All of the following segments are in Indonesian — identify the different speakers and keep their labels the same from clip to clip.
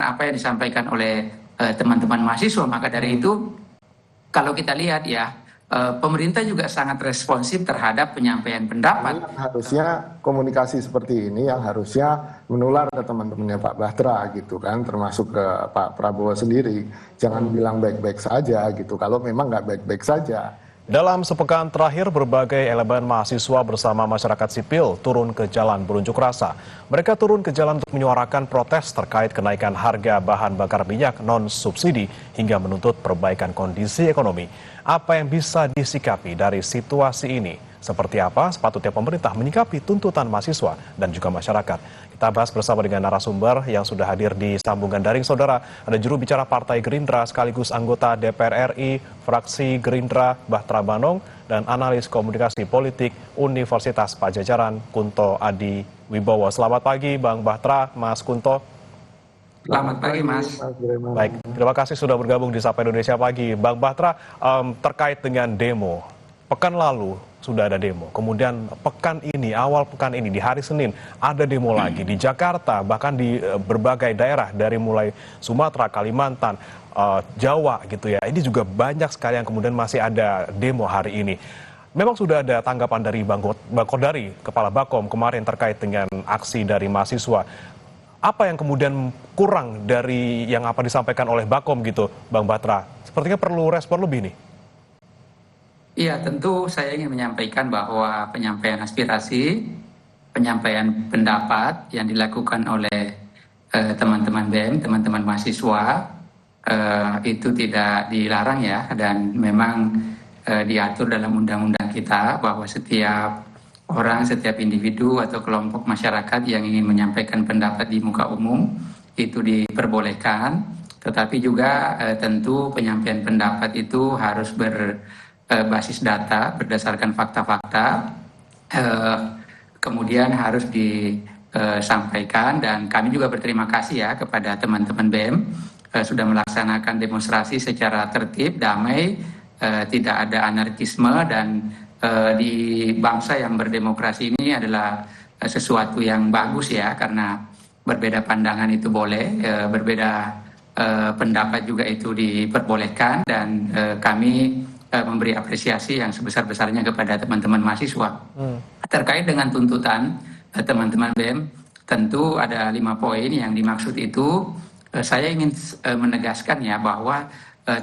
Speaker 1: apa yang disampaikan oleh teman-teman mahasiswa. Maka dari itu kalau kita lihat ya, pemerintah juga sangat responsif terhadap penyampaian pendapat.
Speaker 2: Harusnya komunikasi seperti ini yang harusnya menular ke teman-temannya Pak Bahtera gitu kan, termasuk ke Pak Prabowo sendiri. Jangan bilang baik-baik saja gitu, kalau memang nggak baik-baik saja.
Speaker 3: Dalam sepekan terakhir, berbagai elemen mahasiswa bersama masyarakat sipil turun ke jalan berunjuk rasa. Mereka turun ke jalan untuk menyuarakan protes terkait kenaikan harga bahan bakar minyak non-subsidi hingga menuntut perbaikan kondisi ekonomi. Apa yang bisa disikapi dari situasi ini? Seperti apa sepatutnya pemerintah menyikapi tuntutan mahasiswa dan juga masyarakat? Kita bahas bersama dengan narasumber yang sudah hadir di sambungan daring, saudara. Ada juru bicara Partai Gerindra sekaligus anggota DPR RI, fraksi Gerindra Bahtera Banong, dan analis komunikasi politik Universitas Padjadjaran Kunto Adi Wibowo. Selamat pagi Bang Bahtera, Mas Kunto.
Speaker 1: Selamat pagi Mas.
Speaker 3: Baik, terima kasih sudah bergabung di Sapa Indonesia Pagi. Bang Bahtera, terkait dengan demo, pekan lalu sudah ada demo, kemudian awal pekan ini di hari Senin ada demo lagi di Jakarta, bahkan di berbagai daerah dari mulai Sumatera, Kalimantan, Jawa gitu ya. Ini juga banyak sekali yang kemudian masih ada demo hari ini. Memang sudah ada tanggapan dari Bang Kodari, Kepala Bakom kemarin terkait dengan aksi dari mahasiswa. Apa yang kemudian kurang dari yang apa disampaikan oleh Bakom gitu, Bang Bahtera? Sepertinya perlu respon lebih nih.
Speaker 1: Iya, tentu saya ingin menyampaikan bahwa penyampaian aspirasi, penyampaian pendapat yang dilakukan oleh teman-teman BEM, teman-teman mahasiswa, itu tidak dilarang ya, dan memang diatur dalam undang-undang kita bahwa setiap orang, setiap individu atau kelompok masyarakat yang ingin menyampaikan pendapat di muka umum itu diperbolehkan, tetapi juga tentu penyampaian pendapat itu harus berbasis data, berdasarkan fakta-fakta, kemudian harus disampaikan. Dan kami juga berterima kasih ya kepada teman-teman BEM sudah melaksanakan demonstrasi secara tertib, damai, tidak ada anarkisme, dan di bangsa yang berdemokrasi ini adalah sesuatu yang bagus ya, karena berbeda pandangan itu boleh, berbeda pendapat juga itu diperbolehkan, dan kami memberi apresiasi yang sebesar-besarnya kepada teman-teman mahasiswa. Terkait dengan tuntutan teman-teman BEM, tentu ada 5 poin yang dimaksud itu. Saya ingin menegaskan ya bahwa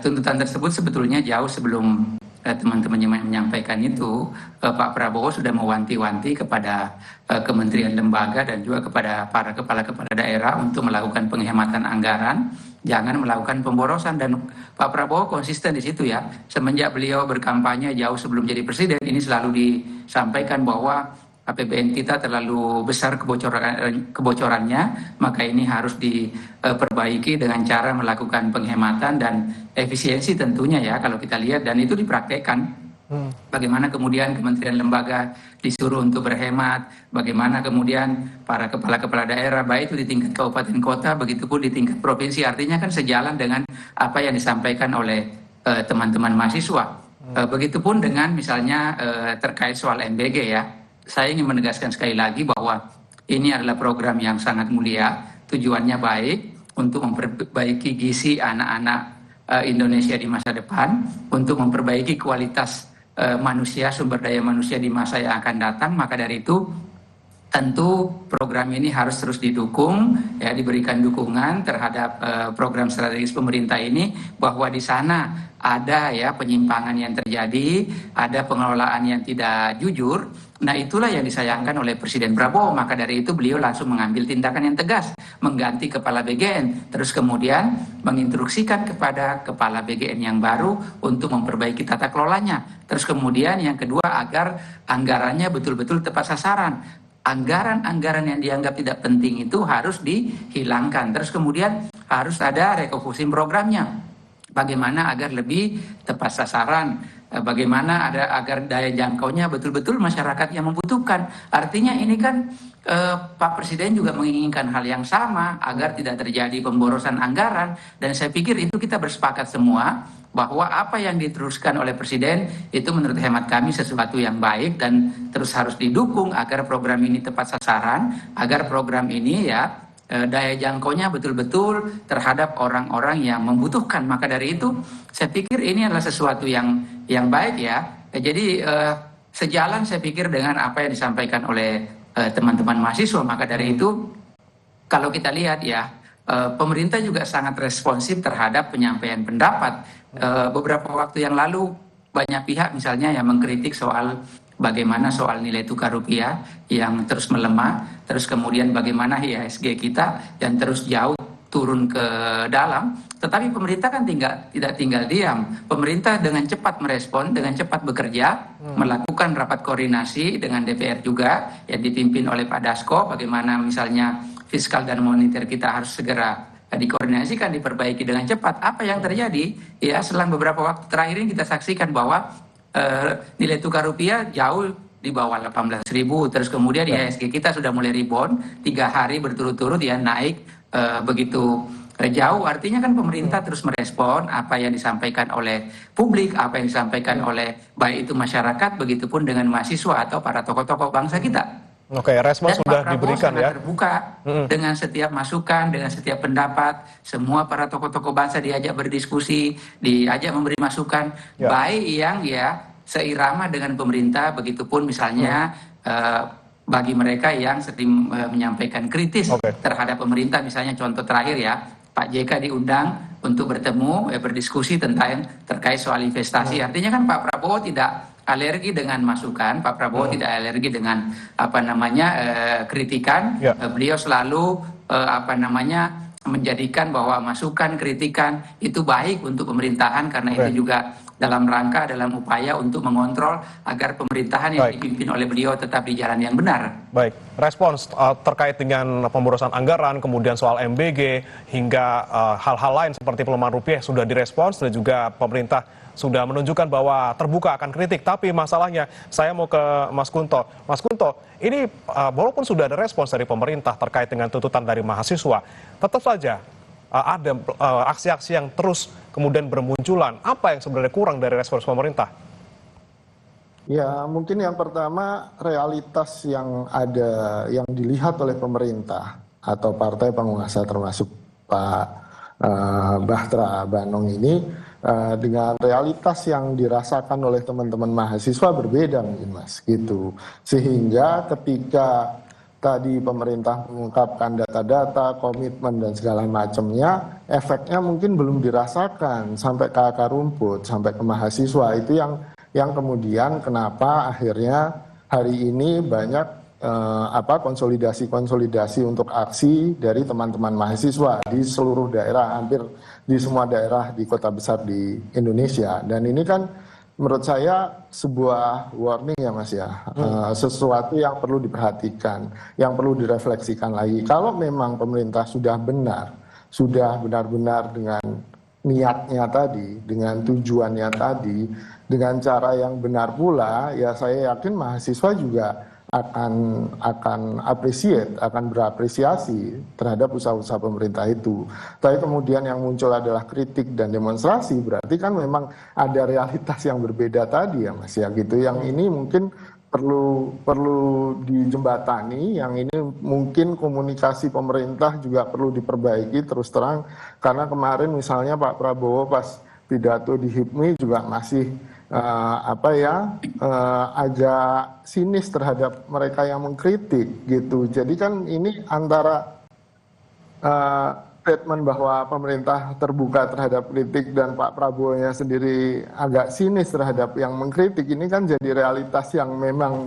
Speaker 1: tuntutan tersebut sebetulnya jauh sebelum teman-teman yang menyampaikan itu, Pak Prabowo sudah mewanti-wanti kepada kementerian lembaga dan juga kepada para kepala-kepala daerah untuk melakukan penghematan anggaran, jangan melakukan pemborosan. Dan Pak Prabowo konsisten di situ ya. Semenjak beliau berkampanye jauh sebelum jadi presiden, ini selalu disampaikan bahwa APBN kita terlalu besar kebocorannya, maka ini harus diperbaiki dengan cara melakukan penghematan dan efisiensi tentunya ya, kalau kita lihat, dan itu dipraktekkan. Bagaimana kemudian kementerian lembaga disuruh untuk berhemat, bagaimana kemudian para kepala-kepala daerah, baik itu di tingkat kabupaten kota, begitupun di tingkat provinsi, artinya kan sejalan dengan apa yang disampaikan oleh teman-teman mahasiswa. Begitupun dengan misalnya terkait soal MBG ya. Saya ingin menegaskan sekali lagi bahwa ini adalah program yang sangat mulia, tujuannya baik untuk memperbaiki gizi anak-anak Indonesia di masa depan, untuk memperbaiki kualitas manusia, sumber daya manusia di masa yang akan datang. Maka dari itu tentu program ini harus terus didukung, ya, diberikan dukungan terhadap program strategis pemerintah ini, bahwa di sana ada ya penyimpangan yang terjadi, ada pengelolaan yang tidak jujur. Nah, itulah yang disayangkan oleh Presiden Prabowo. Maka dari itu beliau langsung mengambil tindakan yang tegas, mengganti kepala BGN, terus kemudian menginstruksikan kepada kepala BGN yang baru untuk memperbaiki tata kelolanya. Terus kemudian yang kedua, agar anggarannya betul-betul tepat sasaran. Anggaran-anggaran yang dianggap tidak penting itu harus dihilangkan. Terus kemudian harus ada refocusing programnya. Bagaimana agar lebih tepat sasaran, bagaimana agar daya jangkaunya betul-betul masyarakat yang membutuhkan. Artinya ini kan Pak Presiden juga menginginkan hal yang sama, agar tidak terjadi pemborosan anggaran. Dan saya pikir itu kita bersepakat semua bahwa apa yang diteruskan oleh Presiden itu menurut hemat kami sesuatu yang baik dan terus harus didukung agar program ini tepat sasaran, agar program ini ya daya jangkaunya betul-betul terhadap orang-orang yang membutuhkan. Maka dari itu saya pikir ini adalah sesuatu yang baik ya. Jadi sejalan saya pikir dengan apa yang disampaikan oleh teman-teman mahasiswa. Maka dari itu kalau kita lihat ya, pemerintah juga sangat responsif terhadap penyampaian pendapat. Beberapa waktu yang lalu banyak pihak misalnya yang mengkritik soal bagaimana soal nilai tukar rupiah yang terus melemah, terus kemudian bagaimana IHSG kita yang terus jauh turun ke dalam. Tetapi pemerintah kan tidak tinggal diam. Pemerintah dengan cepat merespon, dengan cepat bekerja, melakukan rapat koordinasi dengan DPR juga yang dipimpin oleh Pak Dasko. Bagaimana misalnya fiskal dan moneter kita harus segera dikoordinasikan, diperbaiki dengan cepat. Apa yang terjadi? Ya, selang beberapa waktu terakhir ini kita saksikan bahwa nilai tukar rupiah jauh di bawah 18.000, terus kemudian IHSG kita sudah mulai rebound 3 hari berturut-turut ya naik begitu jauh. Artinya kan pemerintah terus merespon apa yang disampaikan oleh publik, apa yang disampaikan oleh baik itu masyarakat, begitupun dengan mahasiswa atau para tokoh-tokoh bangsa kita.
Speaker 3: Oke, respon
Speaker 1: Dan
Speaker 3: sudah
Speaker 1: Pak Prabowo
Speaker 3: diberikan
Speaker 1: sangat
Speaker 3: ya.
Speaker 1: terbuka dengan setiap masukan, dengan setiap pendapat. Semua para tokoh-tokoh bangsa diajak berdiskusi, diajak memberi masukan, baik yang ya seirama dengan pemerintah, begitupun misalnya bagi mereka yang sering menyampaikan kritis terhadap pemerintah. Misalnya contoh terakhir ya, Pak JK diundang untuk bertemu, berdiskusi tentang terkait soal investasi. Artinya kan Pak Prabowo tidak alergi dengan masukan, Pak Prabowo tidak alergi dengan kritikan. Beliau selalu menjadikan bahwa masukan, kritikan itu baik untuk pemerintahan, karena itu juga dalam rangka, dalam upaya untuk mengontrol agar pemerintahan yang dipimpin oleh beliau tetap di jalan yang benar.
Speaker 3: Baik, respons terkait dengan pemborosan anggaran, kemudian soal MBG, hingga hal-hal lain seperti pelemahan rupiah sudah direspons, dan juga pemerintah sudah menunjukkan bahwa terbuka akan kritik. Tapi masalahnya, saya mau ke Mas Kunto. Mas Kunto, ini walaupun sudah ada respons dari pemerintah terkait dengan tuntutan dari mahasiswa, tetap saja ada aksi-aksi yang terus kemudian bermunculan. Apa yang sebenarnya kurang dari respons pemerintah?
Speaker 2: Ya, mungkin yang pertama, realitas yang ada, yang dilihat oleh pemerintah atau partai penguasa termasuk Pak Bahtera Banong ini, dengan realitas yang dirasakan oleh teman-teman mahasiswa berbeda mungkin Mas, gitu. Sehingga ketika tadi pemerintah mengungkapkan data-data, komitmen dan segala macamnya, efeknya mungkin belum dirasakan sampai ke akar rumput, sampai ke mahasiswa. Itu yang kemudian kenapa akhirnya hari ini banyak konsolidasi untuk aksi dari teman-teman mahasiswa di seluruh daerah, hampir di semua daerah di kota besar di Indonesia. Dan ini kan menurut saya sebuah warning ya Mas ya, sesuatu yang perlu diperhatikan, yang perlu direfleksikan lagi. Kalau memang pemerintah sudah benar-benar dengan niatnya tadi, dengan tujuannya tadi, dengan cara yang benar pula, ya saya yakin mahasiswa juga akan berapresiasi terhadap usaha-usaha pemerintah itu. Tapi kemudian yang muncul adalah kritik dan demonstrasi, berarti kan memang ada realitas yang berbeda tadi ya Mas ya, gitu. Yang ini mungkin perlu dijembatani, yang ini mungkin komunikasi pemerintah juga perlu diperbaiki terus terang, karena kemarin misalnya Pak Prabowo pas pidato di HIPMI juga masih agak sinis terhadap mereka yang mengkritik gitu. Jadi kan ini antara statement bahwa pemerintah terbuka terhadap kritik dan Pak Prabowo-nya sendiri agak sinis terhadap yang mengkritik, ini kan jadi realitas yang memang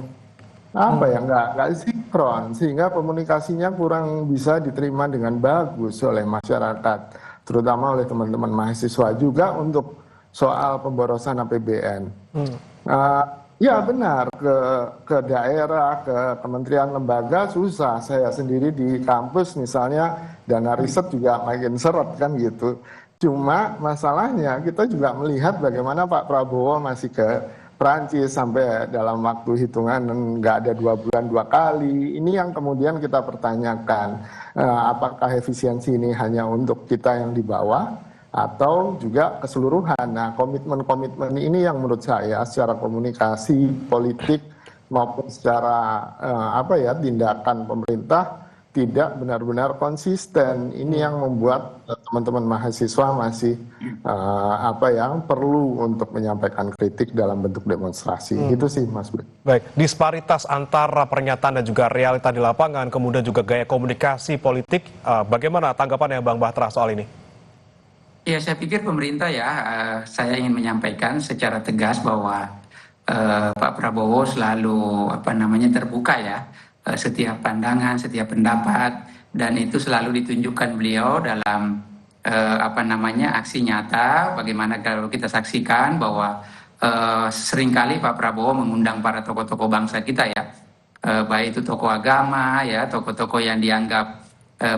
Speaker 2: nggak sinkron, sehingga komunikasinya kurang bisa diterima dengan bagus oleh masyarakat, terutama oleh teman-teman mahasiswa juga untuk soal pemborosan APBN. Ya benar, ke daerah, ke kementerian lembaga susah. Saya sendiri di kampus misalnya dana riset juga makin seret kan gitu. Cuma masalahnya kita juga melihat bagaimana Pak Prabowo masih ke Prancis sampai dalam waktu hitungan nggak ada 2 bulan 2 kali. Ini yang kemudian kita pertanyakan, apakah efisiensi ini hanya untuk kita yang di bawah atau juga keseluruhan. Nah, komitmen-komitmen ini yang menurut saya secara komunikasi politik maupun secara tindakan pemerintah tidak benar-benar konsisten. Ini yang membuat teman-teman mahasiswa masih perlu untuk menyampaikan kritik dalam bentuk demonstrasi. Itu sih, Mas Bro.
Speaker 3: Baik, disparitas antara pernyataan dan juga realita di lapangan, kemudian juga gaya komunikasi politik, bagaimana tanggapannya Bang Bahtera soal ini?
Speaker 1: Ya, saya pikir pemerintah saya ingin menyampaikan secara tegas bahwa Pak Prabowo selalu terbuka setiap pandangan, setiap pendapat, dan itu selalu ditunjukkan beliau dalam aksi nyata. Bagaimana kalau kita saksikan bahwa seringkali Pak Prabowo mengundang para tokoh-tokoh bangsa kita baik itu tokoh agama tokoh-tokoh yang dianggap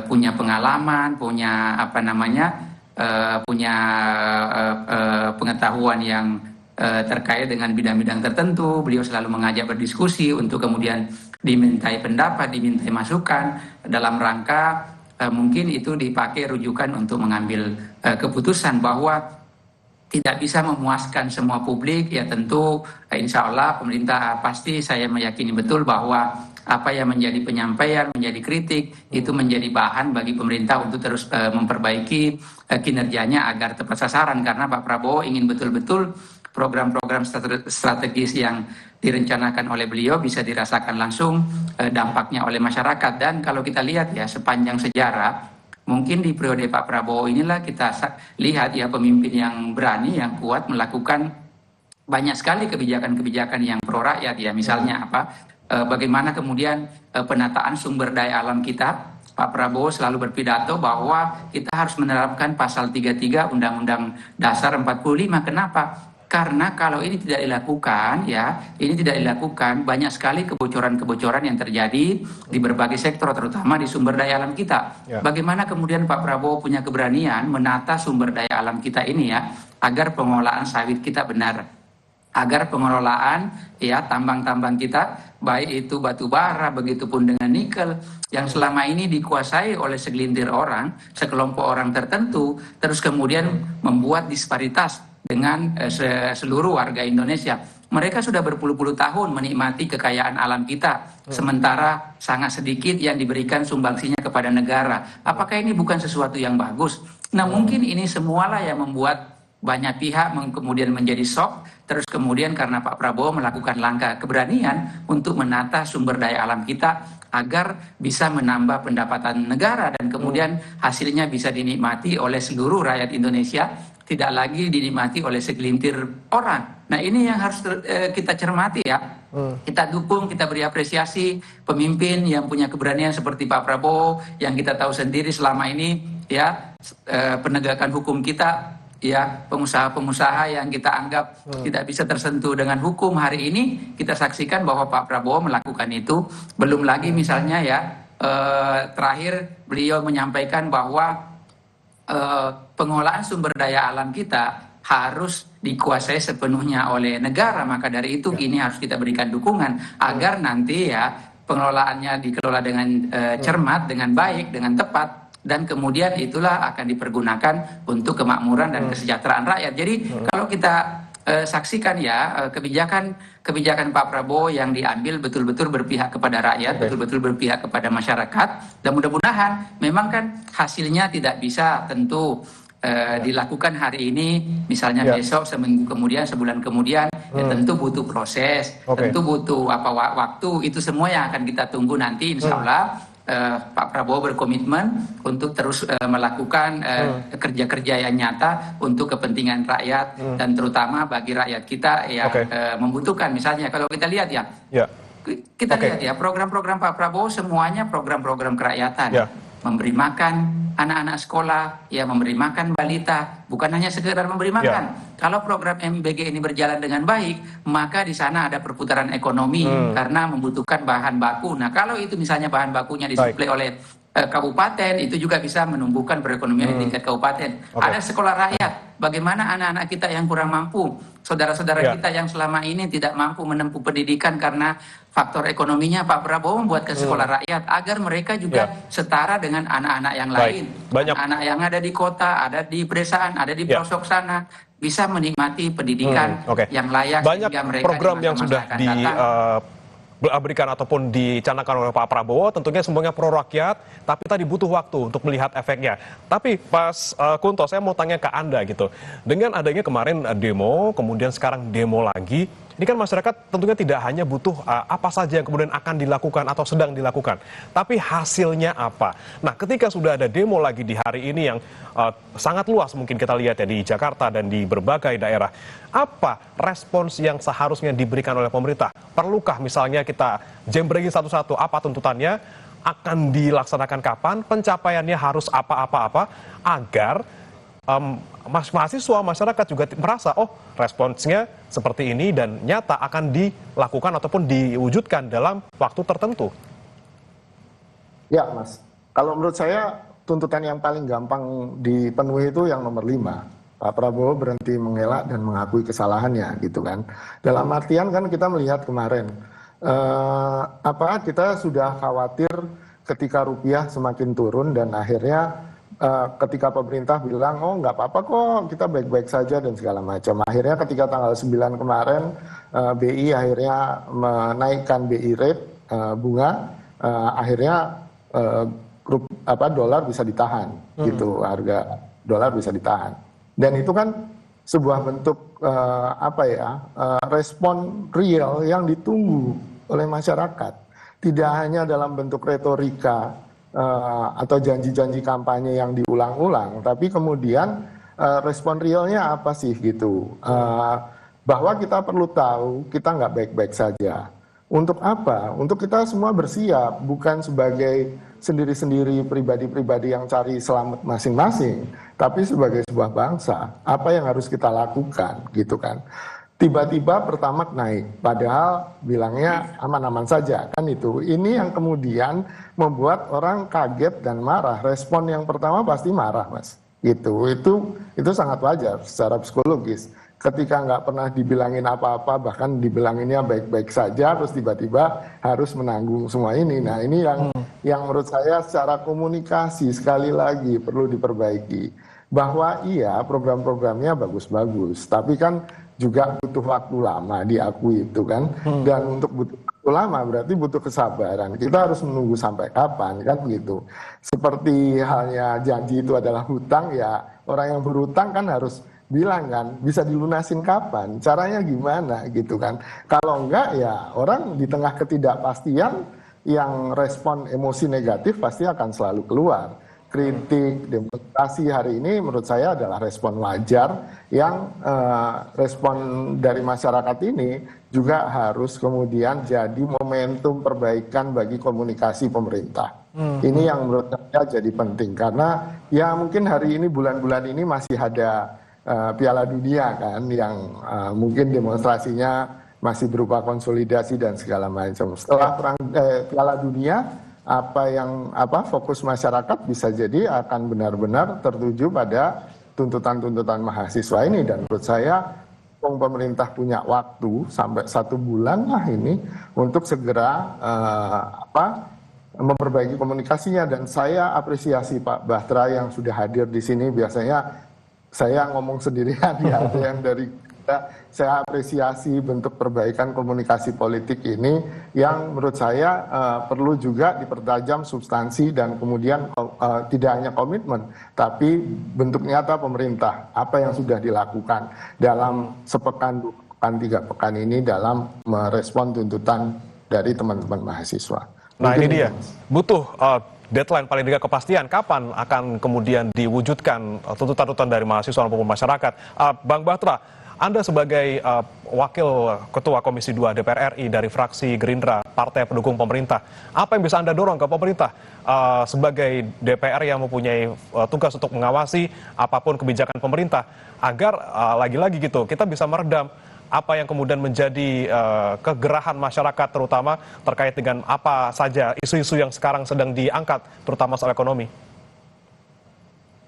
Speaker 1: punya pengalaman, punya pengetahuan yang terkait dengan bidang-bidang tertentu. Beliau selalu mengajak berdiskusi untuk kemudian dimintai pendapat, dimintai masukan dalam rangka mungkin itu dipakai rujukan untuk mengambil keputusan bahwa tidak bisa memuaskan semua publik. Ya tentu insya Allah pemerintah pasti, saya meyakini betul bahwa apa yang menjadi penyampaian, menjadi kritik itu menjadi bahan bagi pemerintah untuk terus memperbaiki kinerjanya agar tepat sasaran, karena Pak Prabowo ingin betul-betul program-program strategis yang direncanakan oleh beliau bisa dirasakan langsung dampaknya oleh masyarakat. Dan kalau kita lihat sepanjang sejarah, mungkin di periode Pak Prabowo inilah kita lihat pemimpin yang berani, yang kuat melakukan banyak sekali kebijakan-kebijakan yang pro rakyat misalnya bagaimana kemudian penataan sumber daya alam kita. Pak Prabowo selalu berpidato bahwa kita harus menerapkan pasal 33 Undang-Undang Dasar 45. Kenapa? Karena kalau ini tidak dilakukan, banyak sekali kebocoran-kebocoran yang terjadi di berbagai sektor, terutama di sumber daya alam kita. Bagaimana kemudian Pak Prabowo punya keberanian menata sumber daya alam kita ini agar pengelolaan sawit kita benar, agar pengelolaan tambang-tambang kita, baik itu batu bara, begitupun dengan nikel, yang selama ini dikuasai oleh segelintir orang, sekelompok orang tertentu, terus kemudian membuat disparitas dengan seluruh warga Indonesia. Mereka sudah berpuluh-puluh tahun menikmati kekayaan alam kita, sementara sangat sedikit yang diberikan sumbangsinya kepada negara. Apakah ini bukan sesuatu yang bagus? Nah, mungkin ini semualah yang membuat banyak pihak kemudian menjadi shock, terus kemudian karena Pak Prabowo melakukan langkah keberanian untuk menata sumber daya alam kita agar bisa menambah pendapatan negara dan kemudian hasilnya bisa dinikmati oleh seluruh rakyat Indonesia, tidak lagi dinikmati oleh segelintir orang. Nah, ini yang harus kita cermati Kita dukung, kita beri apresiasi pemimpin yang punya keberanian seperti Pak Prabowo, yang kita tahu sendiri selama ini penegakan hukum kita, pengusaha-pengusaha yang kita anggap tidak bisa tersentuh dengan hukum, hari ini kita saksikan bahwa Pak Prabowo melakukan itu. Belum lagi misalnya terakhir beliau menyampaikan bahwa pengelolaan sumber daya alam kita harus dikuasai sepenuhnya oleh negara. Maka dari itu ini harus kita berikan dukungan agar nanti pengelolaannya dikelola dengan cermat, dengan baik, dengan tepat, dan kemudian itulah akan dipergunakan untuk kemakmuran dan kesejahteraan rakyat. Jadi kalau kita saksikan kebijakan Pak Prabowo yang diambil betul-betul berpihak kepada rakyat, betul-betul berpihak kepada masyarakat, dan mudah-mudahan memang kan hasilnya tidak bisa tentu dilakukan hari ini, misalnya besok, seminggu kemudian, sebulan kemudian, tentu butuh proses, tentu butuh waktu, itu semua yang akan kita tunggu nanti, insya Allah. Pak Prabowo berkomitmen untuk terus melakukan kerja-kerja yang nyata untuk kepentingan rakyat dan terutama bagi rakyat kita yang membutuhkan. Misalnya kalau kita lihat kita lihat program-program Pak Prabowo semuanya program-program kerakyatan, memberi makan anak-anak sekolah, memberi makan balita, bukan hanya sekedar memberi makan. Kalau program MBG ini berjalan dengan baik, maka di sana ada perputaran ekonomi karena membutuhkan bahan baku. Nah, kalau itu misalnya bahan bakunya disuplai oleh kabupaten, itu juga bisa menumbuhkan perekonomian di tingkat kabupaten. Ada sekolah rakyat, bagaimana anak-anak kita yang kurang mampu, saudara-saudara kita yang selama ini tidak mampu menempuh pendidikan karena faktor ekonominya, Pak Prabowo membuatkan sekolah rakyat agar mereka juga setara dengan anak-anak yang lain. Anak yang ada di kota, ada di pedesaan, ada di pelosok sana, bisa menikmati pendidikan yang layak.
Speaker 3: Banyak program yang sudah diberikan ataupun dicanangkan oleh Pak Prabowo, tentunya semuanya pro rakyat, tapi tadi butuh waktu untuk melihat efeknya. Tapi Mas Kunto, saya mau tanya ke Anda gitu, dengan adanya kemarin demo, kemudian sekarang demo lagi, ini kan masyarakat tentunya tidak hanya butuh apa saja yang kemudian akan dilakukan atau sedang dilakukan, tapi hasilnya apa. Nah, ketika sudah ada demo lagi di hari ini yang sangat luas mungkin kita lihat ya di Jakarta dan di berbagai daerah, apa respons yang seharusnya diberikan oleh pemerintah? Perlukah misalnya kita jembrengin satu-satu apa tuntutannya, akan dilaksanakan kapan, pencapaiannya harus apa-apa-apa, agar mahasiswa, masyarakat juga merasa, oh responsnya seperti ini dan nyata akan dilakukan ataupun diwujudkan dalam waktu tertentu.
Speaker 2: Ya Mas, kalau menurut saya tuntutan yang paling gampang dipenuhi itu yang nomor 5. Pak Prabowo berhenti mengelak dan mengakui kesalahannya gitu kan. Dalam artian kan kita melihat kemarin, kita sudah khawatir ketika rupiah semakin turun dan akhirnya ketika pemerintah bilang, oh nggak apa-apa kok, kita baik-baik saja dan segala macam. Akhirnya ketika tanggal 9 kemarin, BI akhirnya menaikkan BI rate bunga, akhirnya dolar bisa ditahan, gitu, harga dolar bisa ditahan. Dan itu kan sebuah bentuk respon real yang ditunggu oleh masyarakat. Tidak hanya dalam bentuk retorika atau janji-janji kampanye yang diulang-ulang, tapi kemudian respon realnya apa sih gitu, bahwa kita perlu tahu kita nggak baik-baik saja. Untuk apa? Untuk kita semua bersiap, bukan sebagai sendiri-sendiri pribadi-pribadi yang cari selamat masing-masing, tapi sebagai sebuah bangsa, apa yang harus kita lakukan gitu kan. Tiba-tiba Pertamax naik, padahal bilangnya aman-aman saja, kan itu. Ini yang kemudian membuat orang kaget dan marah. Respon yang pertama pasti marah, Mas. Itu sangat wajar secara psikologis. Ketika nggak pernah dibilangin apa-apa, bahkan dibilanginnya baik-baik saja, terus tiba-tiba harus menanggung semua ini. Nah, ini yang menurut saya secara komunikasi sekali lagi perlu diperbaiki. Bahwa iya program-programnya bagus-bagus, tapi kan juga butuh waktu lama, diakui itu kan. Dan untuk butuh waktu lama berarti butuh kesabaran. Kita harus menunggu sampai kapan kan begitu. Seperti halnya janji itu adalah hutang, ya orang yang berhutang kan harus bilang kan bisa dilunasin kapan, caranya gimana gitu kan. Kalau enggak ya orang di tengah ketidakpastian yang respon emosi negatif pasti akan selalu keluar. Kritik, demonstrasi hari ini menurut saya adalah respon wajar yang respon dari masyarakat ini juga harus kemudian jadi momentum perbaikan bagi komunikasi pemerintah. Ini yang menurut saya jadi penting karena ya mungkin hari ini bulan-bulan ini masih ada Piala Dunia kan yang mungkin demonstrasinya masih berupa konsolidasi dan segala macam. Setelah Piala Dunia fokus masyarakat bisa jadi akan benar-benar tertuju pada tuntutan-tuntutan mahasiswa ini. Dan menurut saya pemerintah punya waktu sampai 1 bulan lah ini untuk segera memperbaiki komunikasinya. Dan saya apresiasi Pak Bahtera yang sudah hadir di sini. Biasanya saya ngomong sendirian ya, ada yang dari saya apresiasi bentuk perbaikan komunikasi politik ini yang menurut saya perlu juga dipertajam substansi dan kemudian tidak hanya komitmen tapi bentuk nyata pemerintah apa yang sudah dilakukan dalam sepekan, 2 pekan, 3 pekan ini dalam merespon tuntutan dari teman-teman mahasiswa.
Speaker 3: Nah ini dia, butuh deadline paling tidak kepastian kapan akan kemudian diwujudkan tuntutan-tuntutan dari mahasiswa maupun masyarakat. Bang Bahtera, Anda sebagai Wakil Ketua Komisi 2 DPR RI dari fraksi Gerindra, partai pendukung pemerintah, apa yang bisa Anda dorong ke pemerintah sebagai DPR yang mempunyai tugas untuk mengawasi apapun kebijakan pemerintah agar lagi-lagi gitu kita bisa meredam apa yang kemudian menjadi kegerahan masyarakat terutama terkait dengan apa saja isu-isu yang sekarang sedang diangkat terutama soal ekonomi?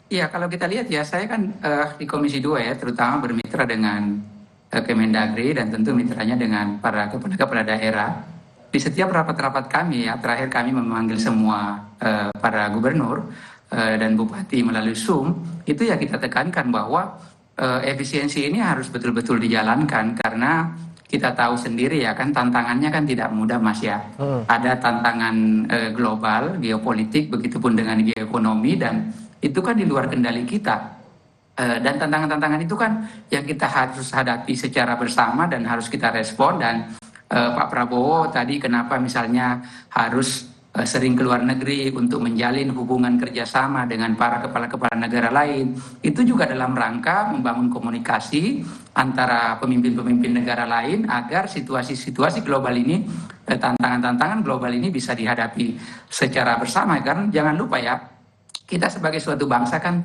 Speaker 1: Iya, kalau kita lihat ya, saya kan di Komisi 2 ya, terutama bermitra dengan Kemendagri dan tentu mitranya dengan para kepala daerah. Di setiap rapat-rapat kami ya, terakhir kami memanggil semua para gubernur dan bupati melalui Zoom, itu ya kita tekankan bahwa efisiensi ini harus betul-betul dijalankan karena kita tahu sendiri ya kan tantangannya kan tidak mudah Mas ya. Ada tantangan global, geopolitik, begitupun dengan geoekonomi dan itu kan di luar kendali kita. Dan tantangan-tantangan itu kan yang kita harus hadapi secara bersama dan harus kita respon dan Pak Prabowo tadi kenapa misalnya harus sering keluar negeri untuk menjalin hubungan kerjasama dengan para kepala-kepala negara lain. Itu juga dalam rangka membangun komunikasi antara pemimpin-pemimpin negara lain agar situasi-situasi global ini, tantangan-tantangan global ini bisa dihadapi secara bersama. Karena jangan lupa ya, kita sebagai suatu bangsa kan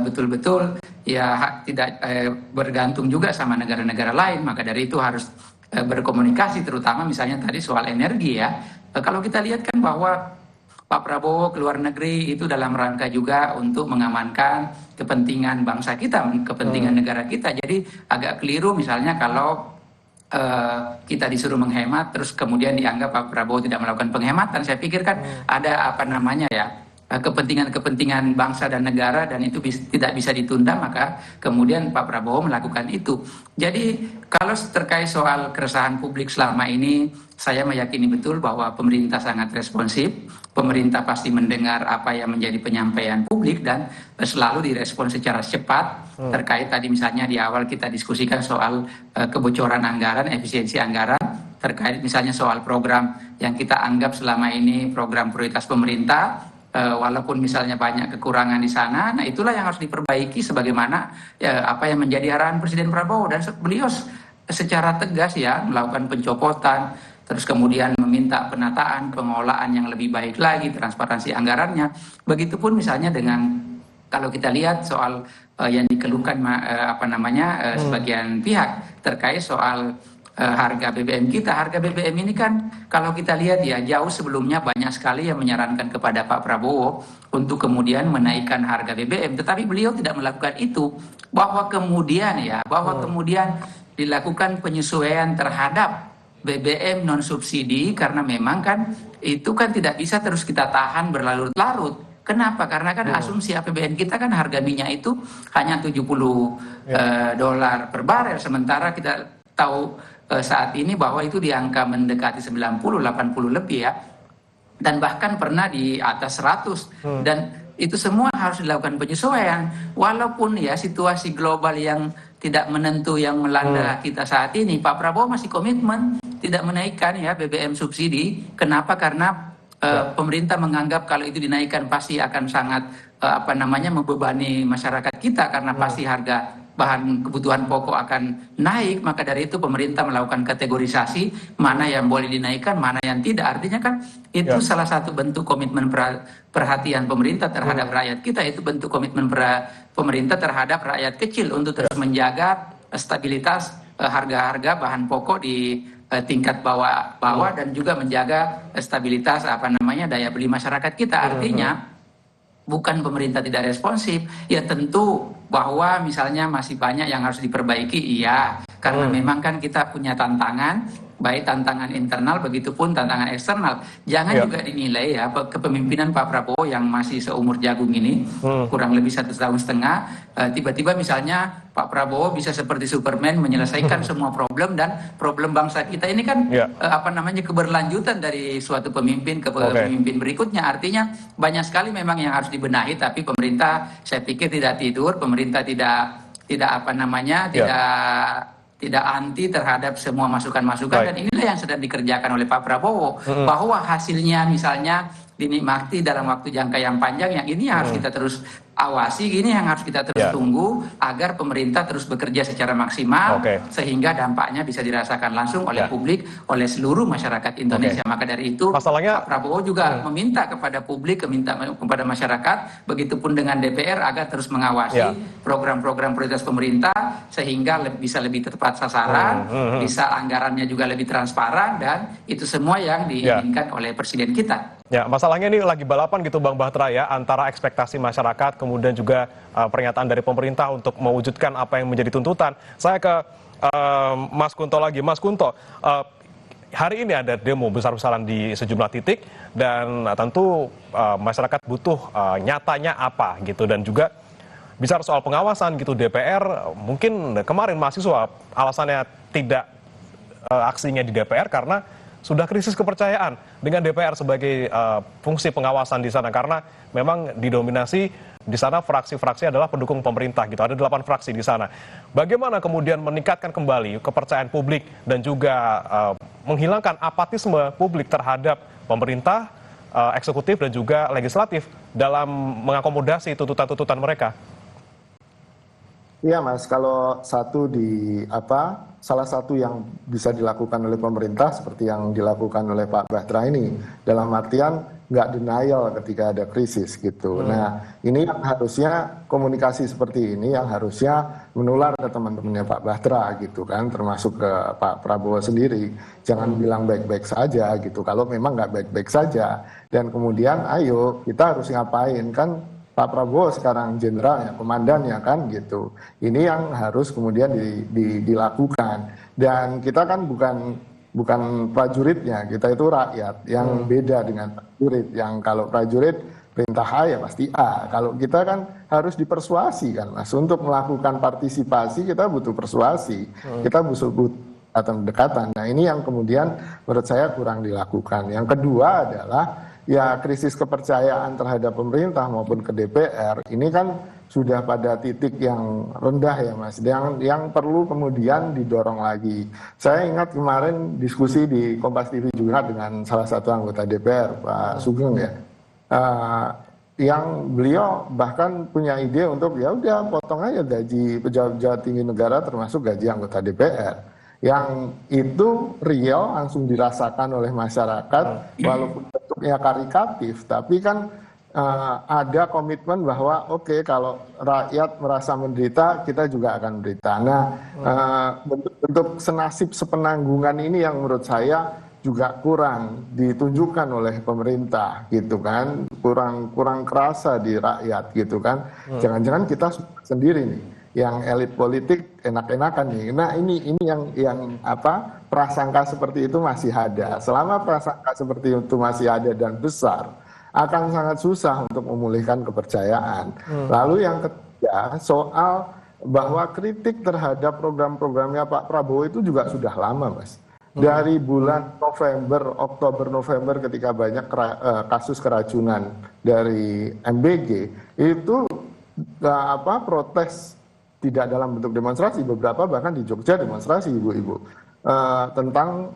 Speaker 1: betul-betul ya tidak bergantung juga sama negara-negara lain. Maka dari itu harus berkomunikasi, terutama misalnya tadi soal energi ya. Kalau kita lihat kan bahwa Pak Prabowo keluar negeri itu dalam rangka juga untuk mengamankan kepentingan bangsa kita, kepentingan negara kita. Jadi agak keliru misalnya kalau kita disuruh menghemat, terus kemudian dianggap Pak Prabowo tidak melakukan penghematan. Saya pikir kan ada kepentingan-kepentingan bangsa dan negara dan itu tidak bisa ditunda, maka kemudian Pak Prabowo melakukan itu. Jadi kalau terkait soal keresahan publik selama ini, saya meyakini betul bahwa pemerintah sangat responsif, pemerintah pasti mendengar apa yang menjadi penyampaian publik dan selalu direspon secara cepat. Terkait tadi misalnya di awal kita diskusikan soal kebocoran anggaran, efisiensi anggaran, terkait misalnya soal program yang kita anggap selama ini program prioritas pemerintah, walaupun misalnya banyak kekurangan di sana, nah itulah yang harus diperbaiki sebagaimana apa yang menjadi arahan Presiden Prabowo dan beliau secara tegas ya melakukan pencopotan, terus kemudian meminta penataan, pengelolaan yang lebih baik lagi, transparansi anggarannya. Begitupun misalnya dengan kalau kita lihat soal yang dikeluhkan sebagian pihak terkait soal harga BBM kita. Harga BBM ini kan kalau kita lihat ya jauh sebelumnya banyak sekali yang menyarankan kepada Pak Prabowo untuk kemudian menaikkan harga BBM, tetapi beliau tidak melakukan itu. Bahwa kemudian dilakukan penyesuaian terhadap BBM non subsidi karena memang kan itu kan tidak bisa terus kita tahan berlarut-larut. Kenapa? Karena kan asumsi APBN kita kan harga minyak itu hanya $70 per barel, sementara kita tahu saat ini bahwa itu di angka mendekati 90, 80 lebih ya, dan bahkan pernah di atas 100 dan itu semua harus dilakukan penyesuaian. Walaupun ya situasi global yang tidak menentu yang melanda kita saat ini, Pak Prabowo masih komitmen tidak menaikkan ya BBM subsidi. Kenapa? Karena pemerintah menganggap kalau itu dinaikkan pasti akan sangat membebani masyarakat kita karena pasti harga bahan kebutuhan pokok akan naik. Maka dari itu pemerintah melakukan kategorisasi mana yang boleh dinaikkan, mana yang tidak. Artinya kan itu salah satu bentuk komitmen perhatian pemerintah terhadap rakyat kita, itu bentuk komitmen pemerintah terhadap rakyat kecil untuk terus menjaga stabilitas harga-harga bahan pokok di tingkat bawah dan juga menjaga stabilitas daya beli masyarakat kita. Artinya bukan pemerintah tidak responsif, ya tentu bahwa misalnya masih banyak yang harus diperbaiki, iya, karena memang kan kita punya tantangan, baik tantangan internal begitupun tantangan eksternal. Jangan juga dinilai ya kepemimpinan Pak Prabowo yang masih seumur jagung ini, kurang lebih 1,5 tahun, tiba-tiba misalnya Pak Prabowo bisa seperti Superman menyelesaikan semua problem, dan problem bangsa kita ini kan keberlanjutan dari suatu pemimpin ke pemimpin berikutnya. Artinya banyak sekali memang yang harus dibenahi, tapi pemerintah saya pikir tidak tidur, pemerintah tidak anti terhadap semua masukan-masukan. Dan inilah yang sedang dikerjakan oleh Pak Prabowo, bahwa hasilnya misalnya dinikmati dalam waktu jangka yang panjang, yang ini harus kita terus awasi, ini yang harus kita terus tunggu agar pemerintah terus bekerja secara maksimal sehingga dampaknya bisa dirasakan langsung oleh publik, oleh seluruh masyarakat Indonesia. Maka dari itu Pak Prabowo juga meminta kepada publik, kepada masyarakat, begitupun dengan DPR agar terus mengawasi program-program prioritas pemerintah sehingga bisa lebih tepat sasaran, bisa anggarannya juga lebih transparan, dan itu semua yang diinginkan oleh Presiden kita.
Speaker 3: Ya, masalahnya ini lagi balapan gitu Bang Bahtera ya, antara ekspektasi masyarakat kemudian juga pernyataan dari pemerintah untuk mewujudkan apa yang menjadi tuntutan. Saya ke Mas Kunto lagi. Mas Kunto, hari ini ada demo besar-besaran di sejumlah titik dan tentu masyarakat butuh nyatanya apa gitu, dan juga bicara soal pengawasan gitu, DPR mungkin kemarin mahasiswa alasannya tidak aksinya di DPR karena sudah krisis kepercayaan dengan DPR sebagai fungsi pengawasan di sana, karena memang didominasi di sana fraksi-fraksi adalah pendukung pemerintah gitu. Ada 8 fraksi di sana. Bagaimana kemudian meningkatkan kembali kepercayaan publik dan juga menghilangkan apatisme publik terhadap pemerintah, eksekutif dan juga legislatif dalam mengakomodasi tuntutan-tuntutan mereka?
Speaker 2: Iya Mas, kalau salah satu yang bisa dilakukan oleh pemerintah seperti yang dilakukan oleh Pak Bahtera ini, dalam artian nggak denial ketika ada krisis gitu. Nah, ini yang harusnya komunikasi seperti ini yang harusnya menular ke teman-temannya Pak Bahtera gitu kan, termasuk ke Pak Prabowo sendiri. Jangan bilang baik-baik saja gitu. Kalau memang nggak baik-baik saja, dan kemudian ayo kita harus ngapain kan? Pak Prabowo sekarang jenderalnya, komandannya kan gitu. Ini yang harus kemudian dilakukan. Dan kita kan bukan prajuritnya, kita itu rakyat yang beda dengan prajurit. Yang kalau prajurit perintah A ya pasti A. Kalau kita kan harus dipersuasi kan Mas. Untuk melakukan partisipasi kita butuh persuasi. Kita butuh pendekatan. Nah ini yang kemudian menurut saya kurang dilakukan. Yang kedua adalah ya krisis kepercayaan terhadap pemerintah maupun ke DPR ini kan sudah pada titik yang rendah ya Mas, yang perlu kemudian didorong lagi. Saya ingat kemarin diskusi di Kompas TV juga dengan salah satu anggota DPR, Pak Sugeng ya, yang beliau bahkan punya ide untuk ya udah potong aja gaji pejabat tinggi negara termasuk gaji anggota DPR. Yang itu real langsung dirasakan oleh masyarakat walaupun bentuknya karikatif, tapi kan ada komitmen bahwa oke, kalau rakyat merasa menderita kita juga akan menderita. Nah bentuk senasib sepenanggungan ini yang menurut saya juga kurang ditunjukkan oleh pemerintah gitu kan, kurang kerasa di rakyat gitu kan. Jangan-jangan kita sendiri nih yang elit politik enak-enakan nih. Nah ini yang prasangka seperti itu masih ada. Selama prasangka seperti itu masih ada dan besar, akan sangat susah untuk memulihkan kepercayaan. Lalu yang ketiga, soal bahwa kritik terhadap program-programnya Pak Prabowo itu juga sudah lama Mas. Dari bulan November, Oktober, November ketika banyak kasus keracunan dari MBG, itu protes tidak dalam bentuk demonstrasi, beberapa bahkan di Jogja demonstrasi ibu-ibu tentang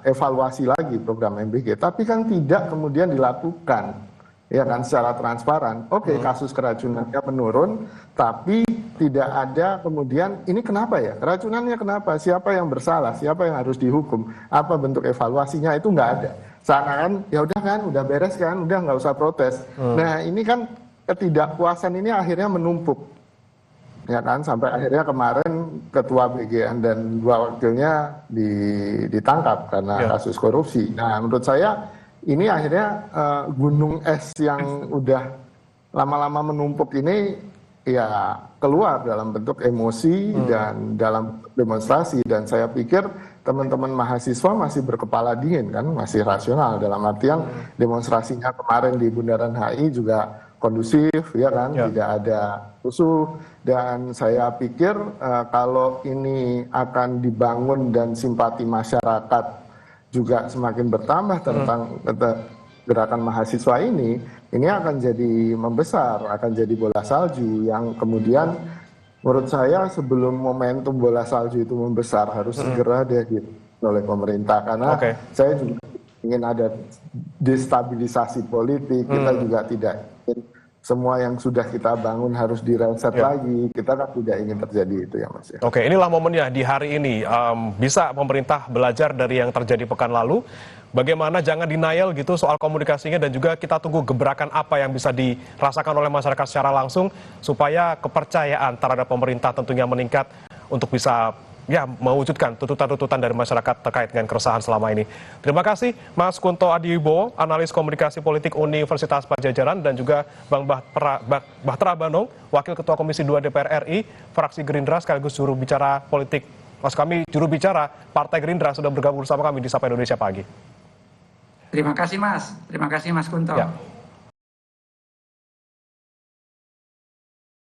Speaker 2: evaluasi lagi program MBG, tapi kan tidak kemudian dilakukan ya kan secara transparan. Oke, kasus keracunannya menurun, tapi tidak ada kemudian ini kenapa ya keracunannya, kenapa, siapa yang bersalah, siapa yang harus dihukum, apa bentuk evaluasinya, itu nggak ada. Seakan ya udah kan, udah beres kan, udah nggak usah protes. Nah ini kan ketidakpuasan ini akhirnya menumpuk. Ya kan, sampai akhirnya kemarin ketua BGN dan 2 wakilnya ditangkap karena kasus korupsi. Nah menurut saya ini akhirnya gunung es yang udah lama-lama menumpuk ini ya keluar dalam bentuk emosi dan dalam demonstrasi. Dan saya pikir teman-teman mahasiswa masih berkepala dingin kan, masih rasional dalam artian demonstrasinya kemarin di Bundaran HI juga kondusif ya kan, tidak ada rusuh. Dan saya pikir kalau ini akan dibangun dan simpati masyarakat juga semakin bertambah tentang gerakan mahasiswa ini akan jadi membesar, akan jadi bola salju yang kemudian menurut saya sebelum momentum bola salju itu membesar harus segera diakhiri oleh pemerintah, karena saya juga ingin ada destabilisasi politik. Kita juga tidak ingin semua yang sudah kita bangun harus direset lagi. Kita kan tidak ingin terjadi itu ya Mas.
Speaker 3: Oke, inilah momennya di hari ini. Bisa pemerintah belajar dari yang terjadi pekan lalu. Bagaimana jangan denial gitu soal komunikasinya, dan juga kita tunggu gebrakan apa yang bisa dirasakan oleh masyarakat secara langsung supaya kepercayaan terhadap pemerintah tentunya meningkat untuk bisa mewujudkan tuntutan-tuntutan dari masyarakat terkait dengan keresahan selama ini. Terima kasih Mas Kunto Adiwibowo, analis komunikasi politik Universitas Padjadjaran, dan juga Bang Bahtera Banung, Wakil Ketua Komisi 2 DPR RI, fraksi Gerindra sekaligus juru bicara politik. Mas kami juru bicara Partai Gerindra sudah bergabung bersama kami di Sapa Indonesia Pagi.
Speaker 1: Terima kasih Mas Kunto.